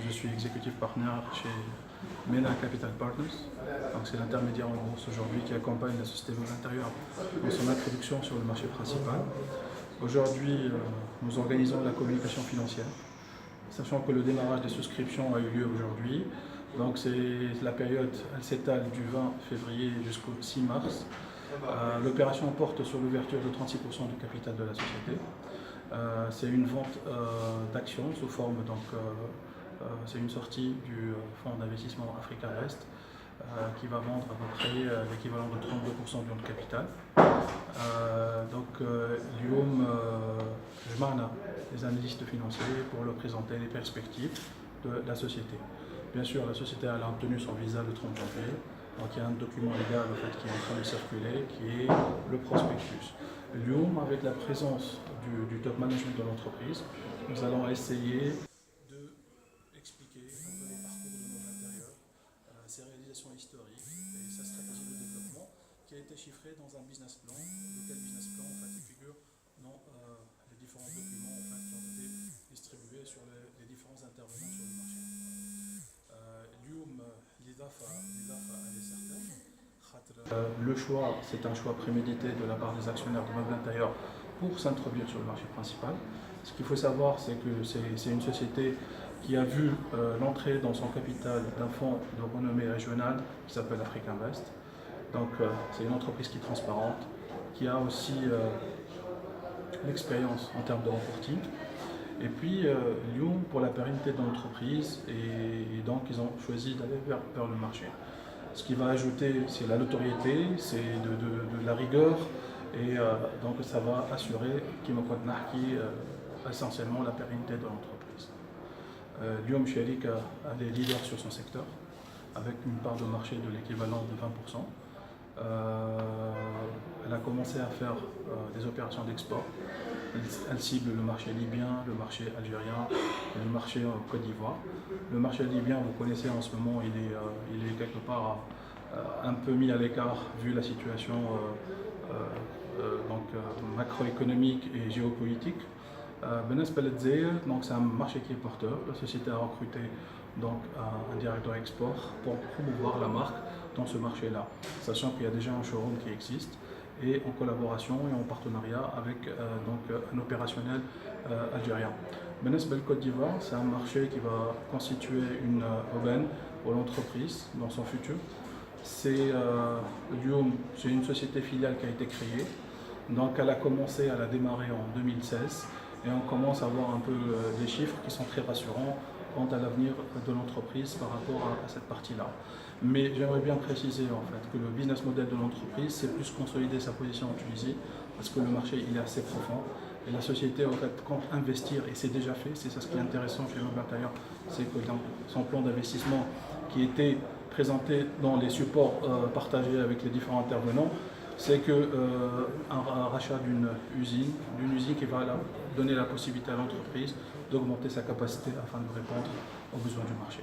Je suis executive partner chez MENA Capital Partners. C'est l'intermédiaire en bourse aujourd'hui qui accompagne la société Meubles Intérieurs dans son introduction sur le marché principal. Aujourd'hui, nous organisons la communication financière, sachant que le démarrage des souscriptions a eu lieu aujourd'hui. Donc la période, elle s'étale du 20 février jusqu'au 6 mars. L'opération porte sur l'ouverture de 36% du capital de la société. C'est une vente d'actions sous forme, c'est une sortie du fonds d'investissement Africa Invest qui va vendre à peu près l'équivalent de 32% de notre capital. اليوم جمعنا les analystes financiers pour leur présenter les perspectives de la société. Bien sûr, la société a obtenu son visa le 30 janvier. Donc il y a un document légal qui est en train de circuler, qui est le prospectus. Lyon, avec la présence du top management de l'entreprise, nous allons essayer d'expliquer un peu le parcours de Meubles Intérieurs, ses réalisations historiques et sa stratégie de développement qui a été chiffrée dans un business plan, lequel business plan il figure dans les différents documents qui ont été distribués sur les différents intervenants sur le marché. Le choix, c'est un choix prémédité de la part des actionnaires de Meubles Intérieurs pour s'introduire sur le marché principal. Ce qu'il faut savoir, c'est que c'est une société qui a vu l'entrée dans son capital d'un fonds de renommée régionale qui s'appelle Africa Invest. Donc c'est une entreprise qui est transparente, qui a aussi l'expérience en termes de reporting. Et puis Lyon pour la pérennité de l'entreprise et donc ils ont choisi d'aller vers le marché. Ce qui va ajouter, c'est la notoriété, c'est de la rigueur et donc ça va assurer essentiellement la pérennité de l'entreprise. Lyon Sherik est leader sur son secteur avec une part de marché de l'équivalent de 20%. Elle a commencé à faire des opérations d'export. Elle cible le marché libyen, le marché algérien et le marché Côte d'Ivoire. Le marché libyen, vous connaissez en ce moment, il est quelque part un peu mis à l'écart vu la situation macroéconomique et géopolitique. Donc c'est un marché qui est porteur. La société a recruté donc un directeur export pour promouvoir la marque dans ce marché-là, sachant qu'il y a déjà un showroom qui existe et en collaboration et en partenariat avec un opérationnel algérien. Benesbel Côte d'Ivoire, c'est un marché qui va constituer une aubaine pour l'entreprise dans son futur. C'est une société filiale qui a été créée, donc elle a commencé, elle a démarré en 2016 et on commence à voir un peu des chiffres qui sont très rassurants quant à l'avenir de l'entreprise par rapport à cette partie-là. Mais j'aimerais bien préciser que le business model de l'entreprise, c'est plus consolider sa position en Tunisie, parce que le marché il est assez profond. Et la société compte investir, et c'est déjà fait, c'est ça ce qui est intéressant chez Meubles Intérieurs, c'est que dans son plan d'investissement qui était présenté dans les supports partagés avec les différents intervenants, c'est un rachat d'une usine qui va donner la possibilité à l'entreprise d'augmenter sa capacité afin de répondre aux besoins du marché.